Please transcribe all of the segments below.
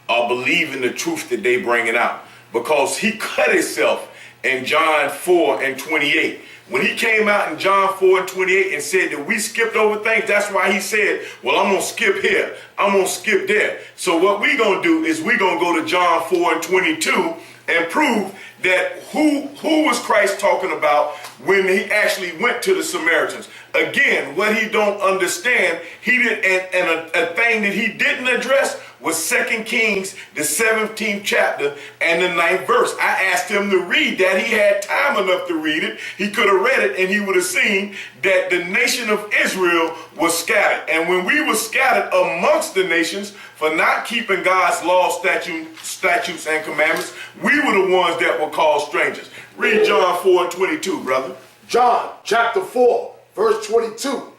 are believing the truth that they bringing out, because he cut himself in John 4:28. When he came out in John 4:28 and said that we skipped over things, that's why he said, well, I'm going to skip here, I'm going to skip there. So what we're going to do is we're going to go to John 4:22 and prove that who was Christ talking about when he actually went to the Samaritans. Again, what he don't understand, he did, and a thing that he didn't address was 2 Kings, the 17th chapter and the 9th verse. I asked him to read that. He had time enough to read it. He could have read it and he would have seen that the nation of Israel was scattered. And when we were scattered amongst the nations for not keeping God's laws, statutes, and commandments, we were the ones that were called strangers. Read John 4:22, brother. John chapter 4, verse 22.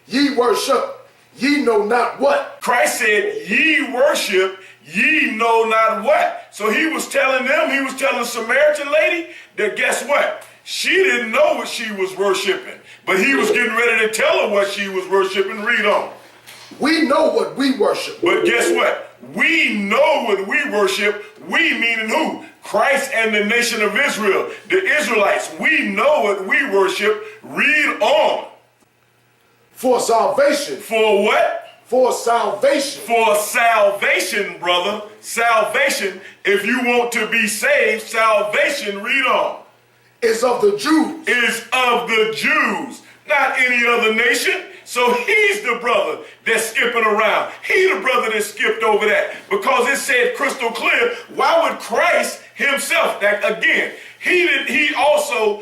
Ye worship, ye know not what. Christ said, ye worship, ye know not what. So he was telling them, he was telling the Samaritan lady that guess what? She didn't know what she was worshiping, but he was getting ready to tell her what she was worshiping. Read on. We know what we worship. But guess what? We know what we worship. We meaning who? Christ and the nation of Israel, the Israelites. We know what we worship. Read on. For salvation. For what? For salvation. For salvation, brother. Salvation. If you want to be saved, salvation, read on. Is of the Jews. Is of the Jews. Not any other nation. So he's the brother that's skipping around. He the brother that skipped over that. Because it said crystal clear, why would Christ himself, that again, he also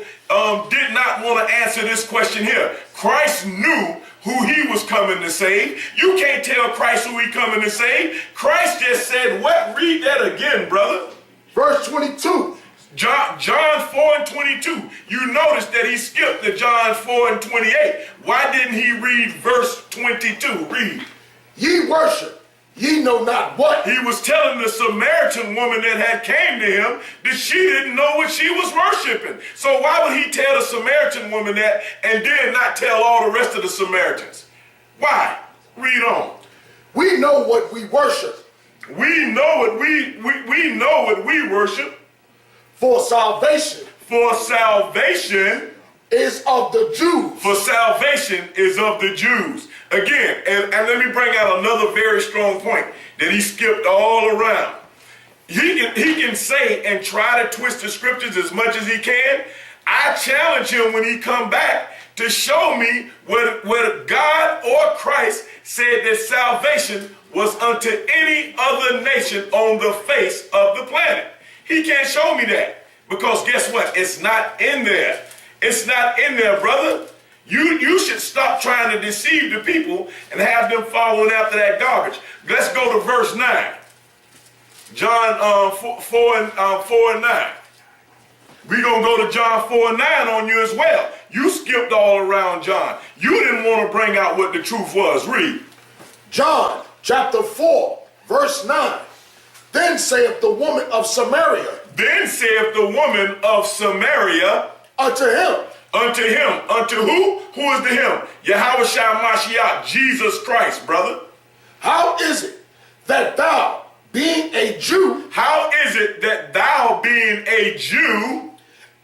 did not want to answer this question here. Christ knew who he was coming to save. You can't tell Christ who he coming to save. Christ just said what? Read that again, brother. Verse 22. John 4:22. You notice that he skipped to John 4:28. Why didn't he read verse 22? Read. Ye worship, ye know not what. He was telling the Samaritan woman that had came to him that she didn't know what she was worshiping. So why would he tell the Samaritan woman that and then not tell all the rest of the Samaritans? Why? Read on. We know what we worship. We know what we know what we worship. For salvation. For salvation is of the Jews. For salvation is of the Jews. Again, and let me bring out another very strong point that he skipped all around. He can say and try to twist the scriptures as much as he can. I challenge him when he come back to show me where God or Christ said that salvation was unto any other nation on the face of the planet. He can't show me that, because guess what? It's not in there. It's not in there, brother. You should stop trying to deceive the people and have them following after that garbage. Let's go to verse 9. John 4 and 9. We're going to go to John 4 and 9 on you as well. You skipped all around John. You didn't want to bring out what the truth was. Read. John chapter 4, verse 9. Then saith the woman of Samaria. Then saith the woman of Samaria. Unto him. Unto him. Unto who? Who is the him? Yahweh Jesus Christ, brother. How is it that thou, being a Jew. How is it that thou, being a Jew,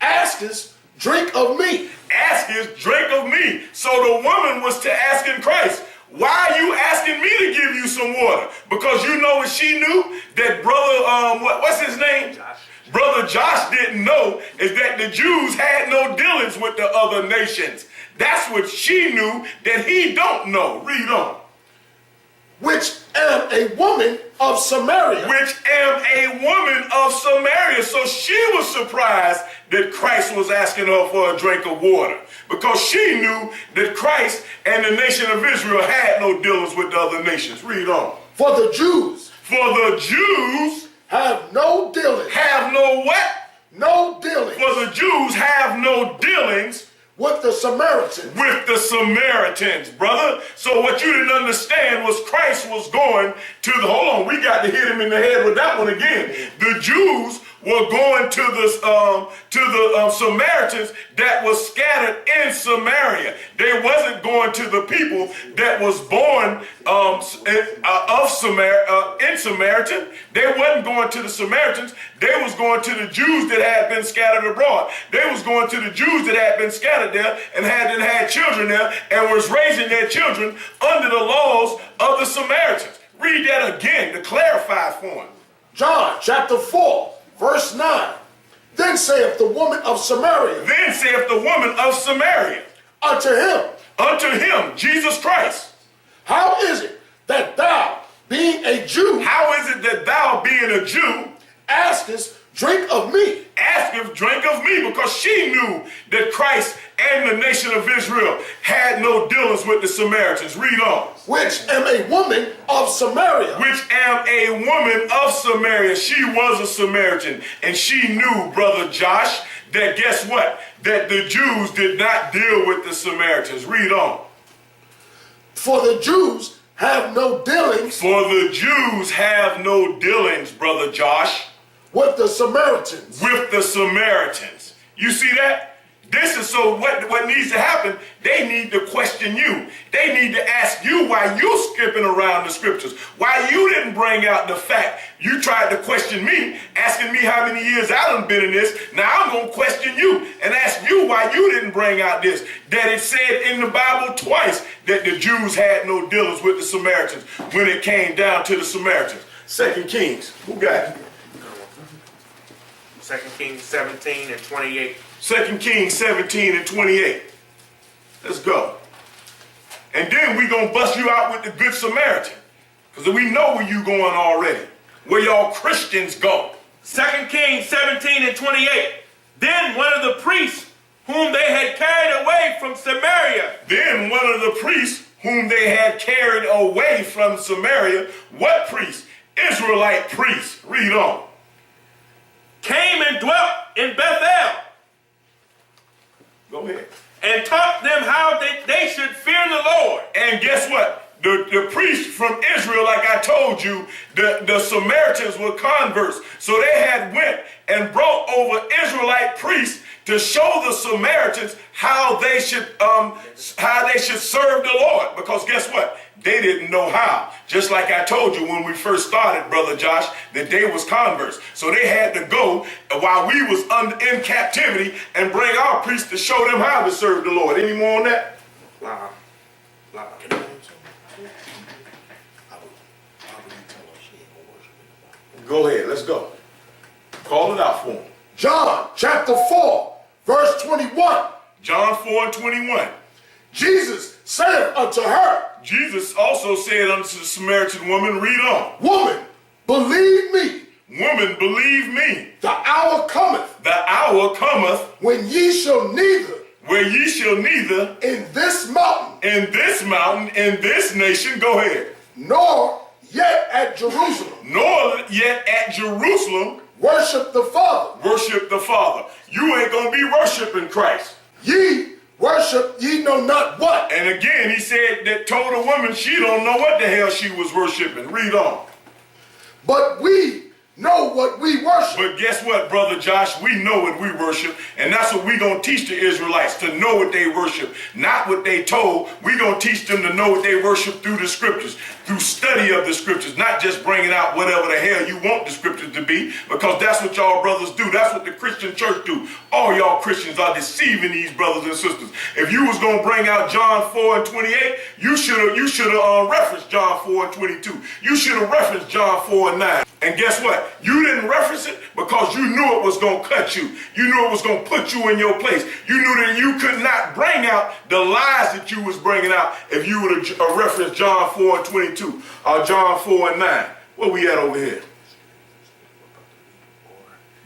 askest drink of me? Askest drink of me. So the woman was to asking Christ, why are you asking me to give you some water? Because you know what she knew? That brother, what's his name? Josh. Brother Josh didn't know is that the Jews had no dealings with the other nations. That's what she knew that he don't know. Read on. Which am a woman of Samaria. Which am a woman of Samaria. So she was surprised that Christ was asking her for a drink of water, because she knew that Christ and the nation of Israel had no dealings with the other nations. Read on. For the Jews. For the Jews. Have no dealings. Have no what? No dealings. For the Jews have no dealings. With the Samaritans. With the Samaritans, brother. So what you didn't understand was Christ was going to the, hold on, we got to hit him in the head with that one again. The Jews were going to the Samaritans that was scattered in Samaria. They wasn't going to the people that was born in Samaritan. They wasn't going to the Samaritans. They was going to the Jews that had been scattered abroad. They was going to the Jews that had been scattered there and had children there and was raising their children under the laws of the Samaritans. Read that again to clarify for him. John chapter 4, verse 9. Then saith the woman of Samaria. Then saith the woman of Samaria. Unto him, Jesus Christ. How is it that thou, being a Jew, how is it that thou, being a Jew, askest drink of me? Asketh drink of me, because she knew that Christ and the nation of Israel had no dealings with the Samaritans. Read on. Which am a woman of Samaria. Which am a woman of Samaria. She was a Samaritan, and she knew, brother Josh, that guess what? That the Jews did not deal with the Samaritans. Read on. For the Jews have no dealings. For the Jews have no dealings, brother Josh. With the Samaritans. With the Samaritans. You see that? This is so what needs to happen. They need to question you. They need to ask you why you skipping around the scriptures. Why you didn't bring out the fact. You tried to question me, asking me how many years I done been in this. Now I'm going to question you and ask you why you didn't bring out this. That it said in the Bible twice that the Jews had no dealings with the Samaritans when it came down to the Samaritans. 2 Kings. Who got it? 2 Kings 17 and 28. 2 Kings 17 and 28. Let's go. And then we going to bust you out with the Good Samaritan. Because we know where you going already. Where y'all Christians go. 2 Kings 17 and 28. Then one of the priests whom they had carried away from Samaria. Then one of the priests whom they had carried away from Samaria. What priest? Israelite priest. Read on. Came and dwelt in Bethel. Go ahead. And taught them how they should fear the Lord. And guess what? The priest from Israel, like I told you, the Samaritans were converts. So they had went and brought over Israelite priests to show the Samaritans how they should serve the Lord. Because guess what? They didn't know how. Just like I told you when we first started, brother Josh, that they was converts. So they had to go while we was in captivity and bring our priests to show them how to serve the Lord. Any more on that? Wow. Go ahead, let's go. Call it out for them. John chapter 4, verse 21. John 4 and 21. Jesus saith unto her. Jesus also said unto the Samaritan woman, read on. Woman, believe me. Woman, believe me. The hour cometh. The hour cometh. When ye shall neither. Where ye shall neither. In this mountain. In this mountain, in this nation, go ahead. Nor yet at Jerusalem. Nor yet at Jerusalem. Worship the Father. Worship the Father. You ain't going to be worshiping Christ. Ye worship ye know not what. And again, he said that told a woman she don't know what the hell she was worshiping. Read on. But we know what we worship. But guess what, brother Josh? We know what we worship, and that's what we gonna teach the Israelites, to know what they worship, not what they told. We gonna teach them to know what they worship through the scriptures, through study of the scriptures, not just bringing out whatever the hell you want the scriptures to be, because that's what y'all brothers do. That's what the Christian church do. All y'all Christians are deceiving these brothers and sisters. If you was gonna bring out John 4 and 28, you should have referenced John 4 and 22. You should have referenced John 4 and 9. And guess what? You didn't reference it because you knew it was going to cut you. You knew it was going to put you in your place. You knew that you could not bring out the lies that you was bringing out if you would have referenced John 4 and 22 or John 4 and 9. Where we at over here?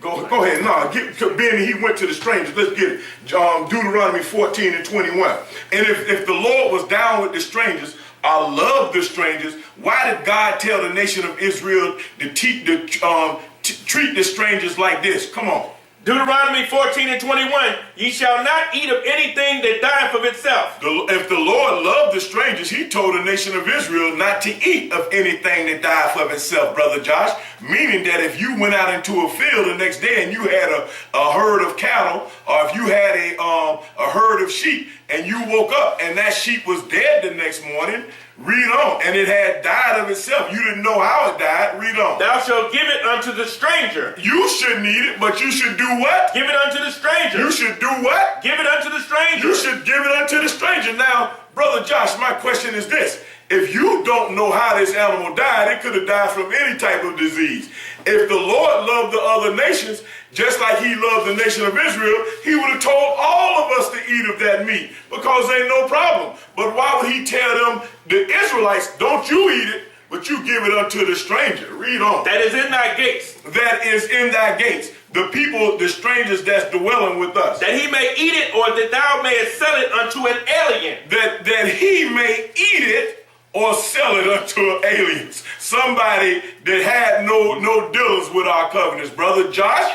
Go ahead. No, Benny, he went to the strangers. Let's get it. Deuteronomy 14 and 21. And if the Lord was down with the strangers, I love the strangers, why did God tell the nation of Israel to treat the strangers like this? Come on. Deuteronomy 14:21, ye shall not eat of anything that dieth of itself. If the Lord loved the strangers, he told the nation of Israel not to eat of anything that dieth of itself, Brother Josh. Meaning that if you went out into a field the next day and you had a herd of cattle, or if you had a herd of sheep and you woke up and that sheep was dead the next morning, read on, and it had died of itself. You didn't know how it died. Read on. Thou shalt give it unto the stranger. You shouldn't eat it, but you should do what? Give it unto the stranger. You should do what? Give it unto the stranger. You should give it unto the stranger. Now, Brother Josh, my question is this. If you don't know how this animal died, it could have died from any type of disease. If the Lord loved the other nations, just like he loved the nation of Israel, he would have told all of us to eat of that meat because ain't no problem. But why would he tell them, the Israelites, don't you eat it, but you give it unto the stranger? Read on. That is in thy gates. That is in thy gates. The people, the strangers that's dwelling with us. That he may eat it, or that thou mayest sell it unto an alien. That he may eat it or sell it unto aliens. Somebody that had no dealings with our covenants. Brother Josh?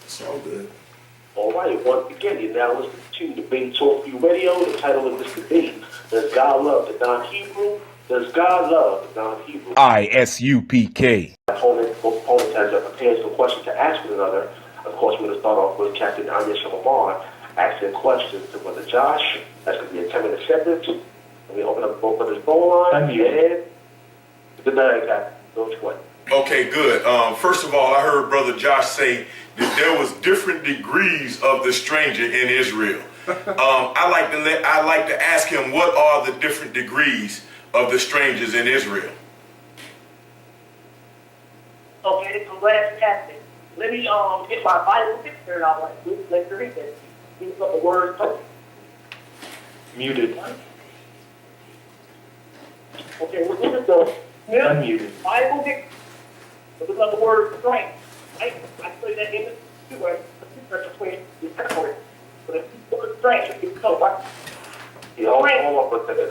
It's all good. All right, once again, you're now listening to Debate Talk View Radio. The title of this debate, does God love the non-Hebrew? Does God love the non-Hebrew? I.S.U.P.K. Both opponents has prepared some questions to ask one another. Of course, we're going to start off with Captain Anya Shawamar asking questions to Brother Josh. That's going to be a 10-minute segment. And we open up both of his phone lines. And good night, Captain. Don't sweat. Okay, good. First of all, I heard Brother Josh say that there was different degrees of the stranger in Israel. I like to ask him, what are the different degrees of the strangers in Israel? Okay, so glad you asked me. Let me get my Bible picture and I'll let's read this. These are the words. Muted. Okay, well, this is the Unmuted. Bible picture. So this is the word strength. I say that in the two words, the difference between the categories. So the word strength is so what? Yeah, hold on for a second.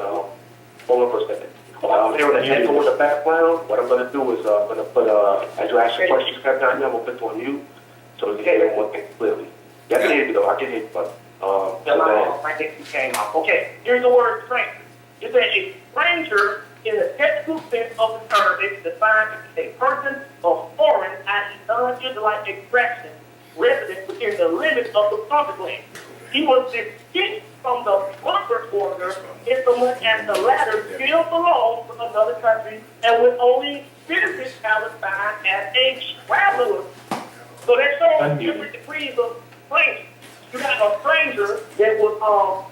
Hold on for a second. I'm hearing an echo in the background. What I'm going to do is I'm going to put, as you ask your questions, Captain, I'm going to put on you so you can hear one thing clearly. Yeah, I can hear you though. I can hear you, but I think you came out. Okay, here's the word strength. It's a stranger in the technical sense of the term. It's defined as a person of foreign, i.e. non-Israelite extraction, resident within the limits of the promised land. He was distinct from the conquered order in so much as the latter still belonged to another country and would only visit Palestine as a traveler. So there's so different degrees of stranger. You got a stranger that was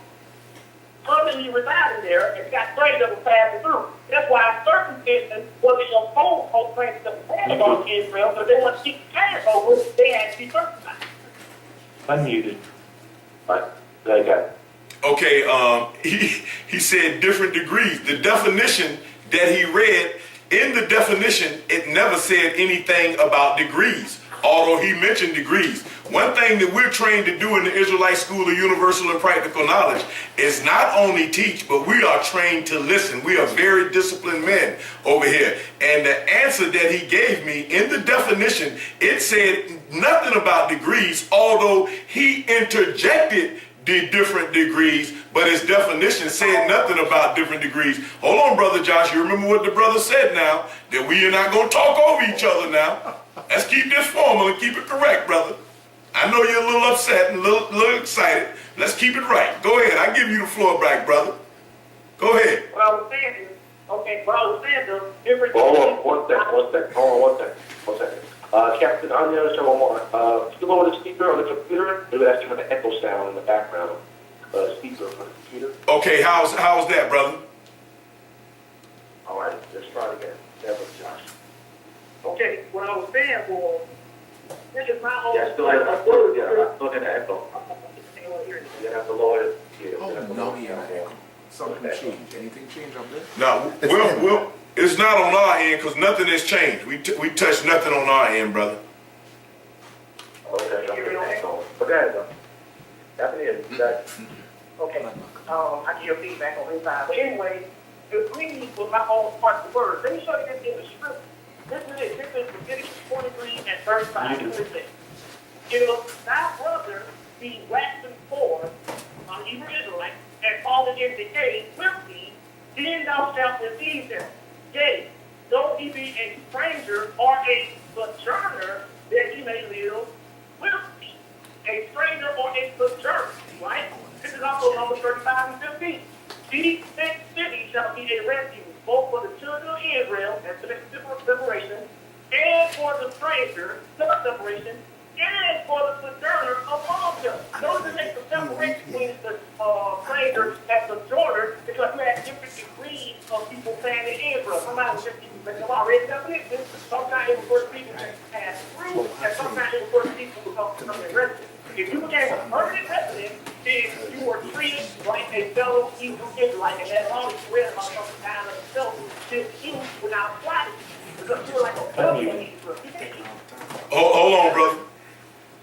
permanently residing there, and you got strangers that were passing through. That's why certain Christians wasn't opposed to strangers that were passing on Israel, but they want to keep the Passover, they had to be circumcised. unmuted. Right. There you go. Okay, he said different degrees. The definition that he read, in the definition, it never said anything about degrees, although he mentioned degrees. One thing that we're trained to do in the Israelite School of Universal and Practical Knowledge is not only teach, but we are trained to listen. We are very disciplined men over here. And the answer that he gave me in the definition, it said nothing about degrees, although he interjected the different degrees, but his definition said nothing about different degrees. Hold on, Brother Josh, you remember what the brother said now, that we are not going to talk over each other now. Let's keep this formal and keep it correct, brother. I know you're a little upset and a little excited. Let's keep it right. Go ahead. I give you the floor back, brother. Go ahead. What I was saying is, okay, what I was saying is, different Hold on, one second. Hold on, one second. Captain Anya Shawamar, still over the speaker on the computer. Maybe that's kind of an echo sound in the background. Speaker for the computer. Okay, how's that, brother? All right, let's try it again. That was Josh. okay, what I was saying was, this is my own. Yeah, still have a word. Yeah, still in the echo. You have to lower it. Yeah, Oh, no, yeah. Something changed. Anything changed up there? No, it's not on our end because nothing has changed. We touched nothing on our end, brother. Okay, okay. That's it. That's Okay, I can hear feedback on inside. But anyway, the green was my own part of the word. Let me show you this in the script. This is it. This is Leviticus 23 and 35. Listen. If thy brother be waxen poor on Hebrew Israelite and fallen in decay with thee, then thou shalt receive him. Yea, though he be a stranger or a sojourner, that he may live with thee. A stranger or a sojourner, right? This is also Numbers 35 and 15. These 6 cities shall be a refuge, both for the children of Israel, and for the separation, and for the stranger, separation, and for the sojourner among them. Notice it makes the separation between the strangers and sojourners, because we have different degrees of people staying in Israel. Sometimes it's just people that come out read definitions, sometimes it refers to people that pass through, and sometimes it refers to people who come in residence. If you became a permanent resident, then you were treated like a fellow Hebrew Israelite, and as long as you read about something kind of yourself, this you would not apply to you, because you were like a fellow Hebrew. Hold on, brother.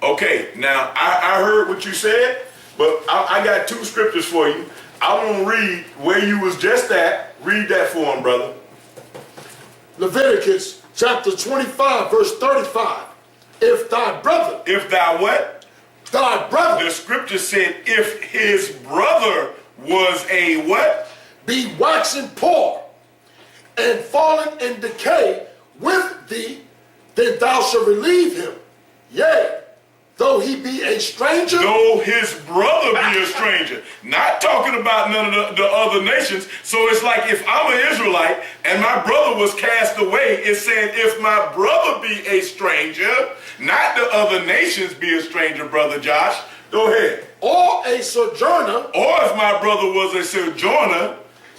Okay, now I heard what you said, but I got 2 scriptures for you. I want to read where you was just at. Read that for him, brother. Leviticus chapter 25, verse 35. If thy brother, If thou what? thy brother The scripture said if his brother was a what? be waxen poor and fallen in decay with thee, then thou shalt relieve him. Yea, though he be a stranger, Though his brother be a stranger. Not talking about none of the other nations. So it's like if I'm an Israelite and my brother was cast away, it's saying if my brother be a stranger, not the other nations be a stranger, brother Josh. Go ahead. or a sojourner, Or if my brother was a sojourner,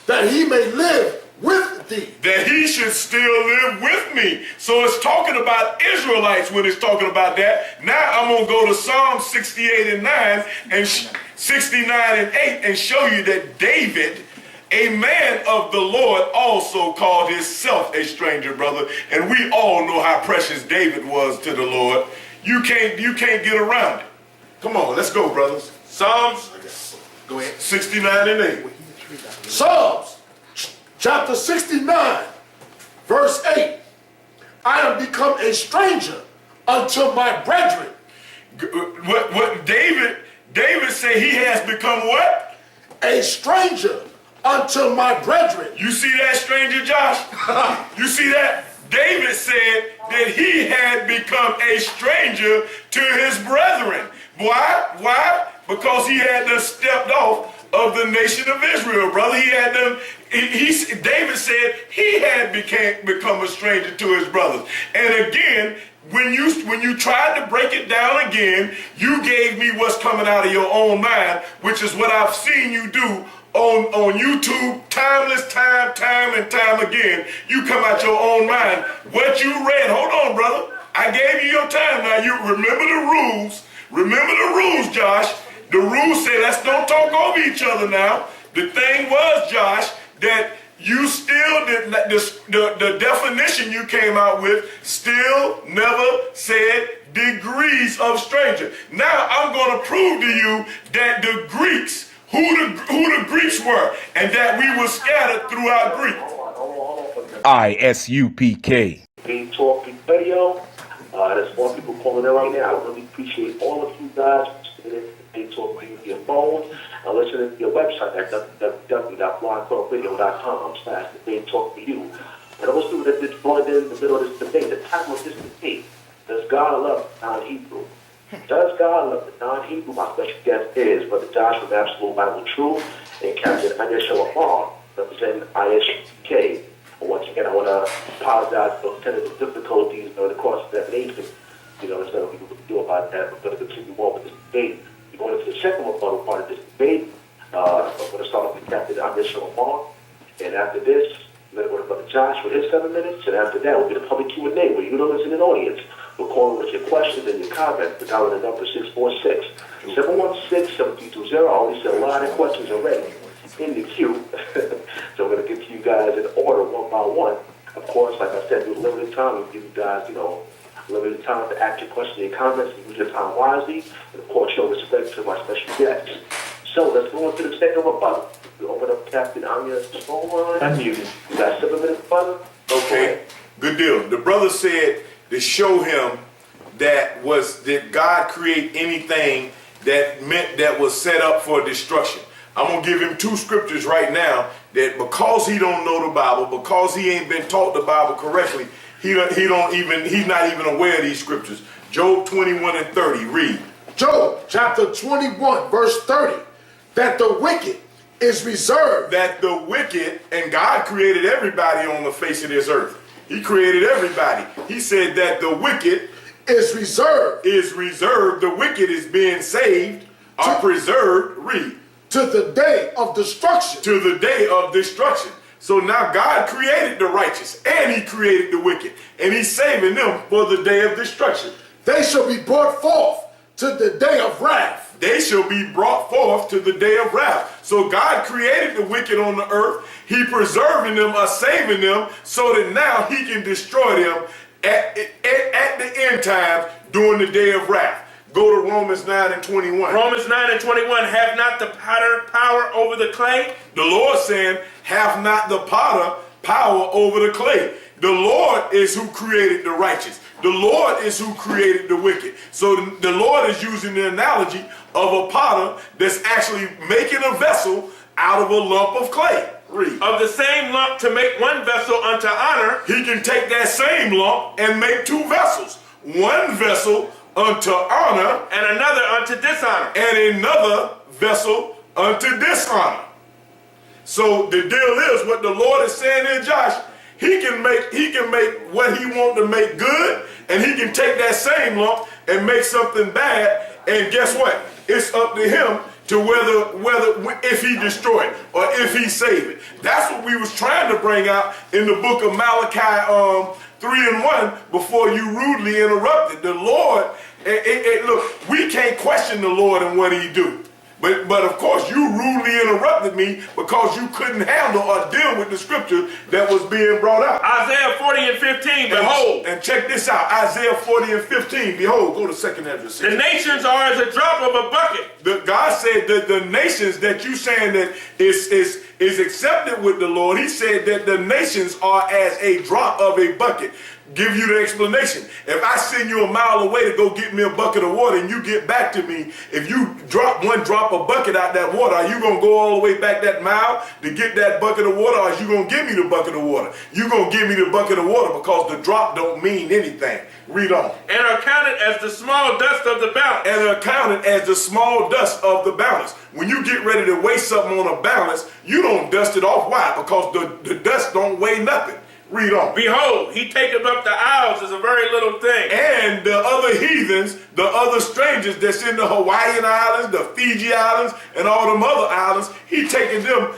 that he may live with thee. that he should still live with me. So it's talking about Israelites when it's talking about that. Now I'm going to go to Psalm 68 and 9 and 69 and 8 and show you that David, a man of the Lord, also called himself a stranger, brother. And we all know how precious David was to the Lord. You can't get around it. Come on, let's go, brothers. Psalms, go ahead. 69 and 8. Psalms chapter 69, verse 8. I am become a stranger unto my brethren. What David said he has become what? A stranger unto my brethren. You see that, stranger Josh? You see that? David said that he had become a stranger to his brethren. Why? Why? Because he had done stepped off of the nation of Israel, brother. He had done. David said he had become a stranger to his brothers. And again, when you tried to break it down again, you gave me what's coming out of your own mind, which is what I've seen you do on YouTube, time and time again. You come out your own mind. What you read, hold on, brother. I gave you your time. Now you remember the rules. Remember the rules, Josh. The rules say let's don't talk over each other now. The thing was, Josh, that you still did the definition you came out with still never said degrees of stranger. Now I'm going to prove to you that the Greeks, who the Greeks were, and that we were scattered throughout Greece. Hold on. I.S.U.P.K. Big Talk Big Radio. There's more people calling in right now. I really appreciate all of you guys listening to Big Talk Big your phone. Listening to your website at www.blogtalkradio.com/Big Talk for you. And those people that just joined in the middle of this debate, the title of this debate, does God love the non-Hebrew? Does God love the non-Hebrew? My special guest is Brother Josh from Absolute Bible Truth and Captain Anya Shawamar, representing I.S.U.P.K. Once again, I want to apologize for technical difficulties during the course of that nation. There's nothing we can do about that. We're going to continue on with this debate. We're going into the second rebuttal part of this debate. I'm going to start off with Captain Anya Shawamar. And after this, we're going to go to Brother Josh for his 7 minutes. And after that, we'll get a public Q&A where you know in an audience. We'll call in with your questions and your comments. We're dialing the number 646-716-7320. I already said a lot of questions already in the queue. So we're going to get to you guys in order one by one. Of course, like I said, with limited time, we give you guys, limited time to ask your questions and comments and use your time wisely. And of course, show respect to my special guests. So let's go into the second rebuttal. We open up Captain Anya Shawamar. Unmuted. You got 7 minutes, brother? Okay. Good deal. The brother said to show him that God create anything that meant that was set up for destruction. I'm going to give him two scriptures right now that because he don't know the Bible, because he ain't been taught the Bible correctly, he's not even aware of these scriptures. Job 21 and 30, read. Job chapter 21 verse 30, that the wicked is reserved. That the wicked, and God created everybody on the face of this earth. He created everybody. He said that the wicked is reserved. Is reserved. The wicked is being saved, are preserved, read. To the day of destruction. To the day of destruction. So now God created the righteous and he created the wicked. And he's saving them for the day of destruction. They shall be brought forth to the day of wrath. They shall be brought forth to the day of wrath. So God created the wicked on the earth. He preserving them, saving them, so that now he can destroy them at the end times during the day of wrath. Go to Romans 9 and 21. Romans 9 and 21, have not the potter power over the clay? The Lord saying, have not the potter power over the clay. The Lord is who created the righteous. The Lord is who created the wicked. So the Lord is using the analogy of a potter that's actually making a vessel out of a lump of clay. Read. Of the same lump to make one vessel unto honor. He can take that same lump and make two vessels. One vessel unto honor, and another unto dishonor. And another vessel unto dishonor. So the deal is, what the Lord is saying here, Josh, he can make what he wants to make good, and he can take that same lump and make something bad. And guess what? It's up to him to whether if he destroy it or if he save it. That's what we was trying to bring out in the book of Malachi 3 and 1 before you rudely interrupted. The Lord, look, we can't question the Lord and what he do. But of course you rudely interrupted me because you couldn't handle or deal with the scripture that was being brought out. Isaiah 40 and 15, behold. And check this out, Isaiah 40 and 15, behold, go to 2nd Ezra 6. The nations are as a drop of a bucket. God said that the nations that you saying that is accepted with the Lord, he said that the nations are as a drop of a bucket. Give you the explanation. If I send you a mile away to go get me a bucket of water and you get back to me, if you drop one drop of bucket out that water, are you going to go all the way back that mile to get that bucket of water, or are you going to give me the bucket of water? You're going to give me the bucket of water because the drop don't mean anything. Read on. And are counted as the small dust of the balance. And are counted as the small dust of the balance. When you get ready to weigh something on a balance, you don't dust it off. Why? Because the dust don't weigh nothing. Read on. Behold, he taketh up the isles as a very little thing. And the other heathens, the other strangers that's in the Hawaiian Islands, the Fiji Islands, and all them other islands, he taking them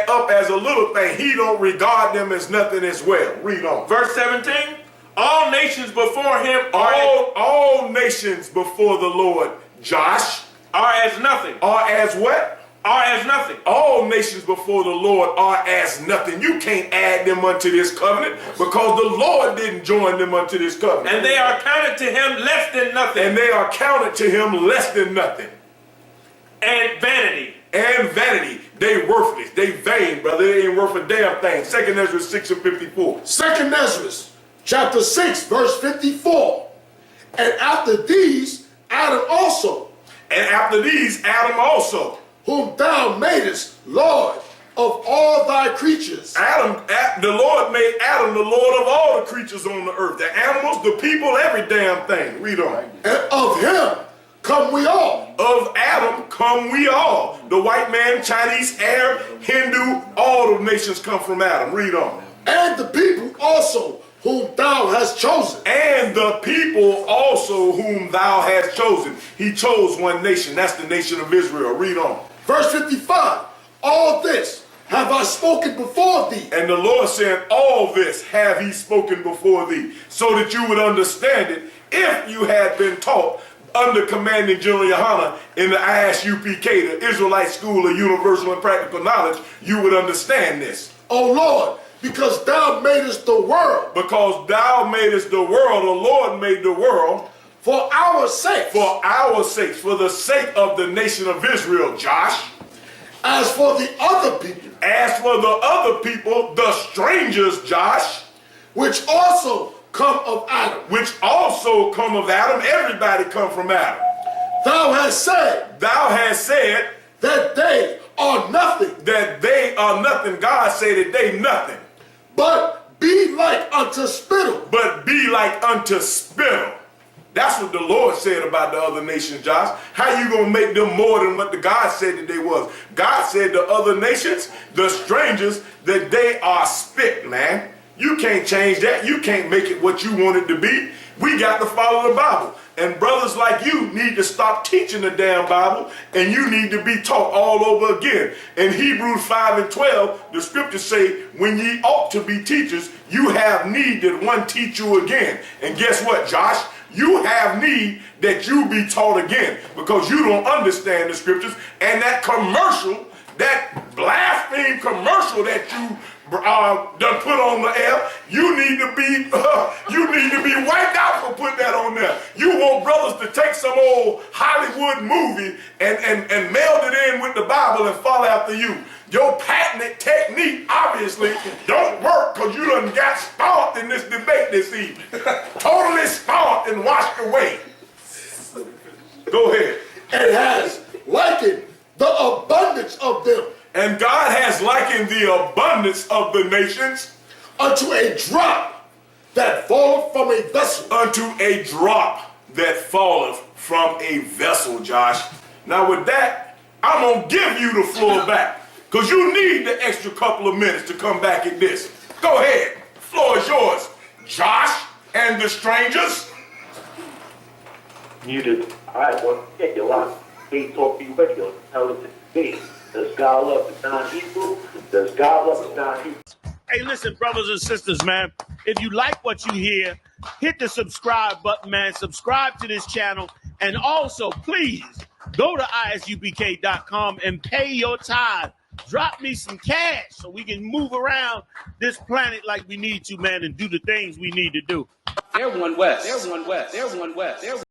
up as a little thing. He don't regard them as nothing as well. Read on. Verse 17. All nations before him all nations before the Lord, Josh, are as nothing. Are as what? Are as nothing. All nations before the Lord are as nothing. You can't add them unto this covenant because the Lord didn't join them unto this covenant. And they are counted to him less than nothing. And they are counted to him less than nothing. And vanity. And vanity. They worthless. They vain, brother. They ain't worth a damn thing. 2nd Ezra 6 and 54. 2nd Ezra chapter 6 verse 54. And after these Adam also. And after these Adam also. Whom thou madest Lord of all thy creatures. The Lord made Adam the Lord of all the creatures on the earth. The animals, the people, every damn thing. Read on. And of him come we all. Of Adam come we all. The white man, Chinese, Arab, Hindu, all the nations come from Adam. Read on. And the people also whom thou hast chosen. And the people also whom thou hast chosen. He chose one nation. That's the nation of Israel. Read on. Verse 55, all this have I spoken before thee. And the Lord said, all this have he spoken before thee, so that you would understand it if you had been taught under Commanding General YAHANNA in the I.S.U.P.K, the Israelite School of Universal and Practical Knowledge, you would understand this. O Lord, because thou madest the world. Because thou madest the world, the Lord made the world. For our sake. For our sake, for the sake of the nation of Israel, Josh. As for the other people. As for the other people, the strangers, Josh. which also come of Adam. Which also come of Adam. Everybody come from Adam. Thou hast said that they are nothing. That they are nothing. God said that they nothing. But be like unto spittle. But be like unto spittle. That's what the Lord said about the other nations, Josh. How you gonna make them more than what the God said that they was? God said the other nations, the strangers, that they are spit, man. You can't change that. You can't make it what you want it to be. We got to follow the Bible. And brothers like you need to stop teaching the damn Bible, and you need to be taught all over again. In Hebrews 5 and 12, the scriptures say, when ye ought to be teachers, you have need that one teach you again. And guess what, Josh? You have need that you be taught again, because you don't understand the scriptures. And that commercial, that blaspheme commercial that you done put on the air, you need to be wiped out for putting that on there. You want brothers to take some old Hollywood movie and meld it in with the Bible and follow after you. Your patented technique obviously don't work, because you done got stomped in this debate this evening. Totally stomped and washed away. Go ahead. And has likened the abundance of them. And God has likened the abundance of the nations unto a drop that falleth from a vessel. Unto a drop that falleth from a vessel, Josh. Now with that, I'm going to give you the floor back, because you need the extra couple of minutes to come back at this. Go ahead. The floor is yours, Josh and the strangers. Muted. All right, well, check your lock. Hey, talk to you radio. Tell it to me. Does God love the non-Hebrew? Does God love the non-Hebrew? Hey, listen, brothers and sisters, man. If you like what you hear, hit the subscribe button, man. Subscribe to this channel. And also, please, go to ISUPK.com and pay your tithe. Drop me some cash so we can move around this planet like we need to, man, and do the things we need to do. They're one west. They're one west. They're one west. They're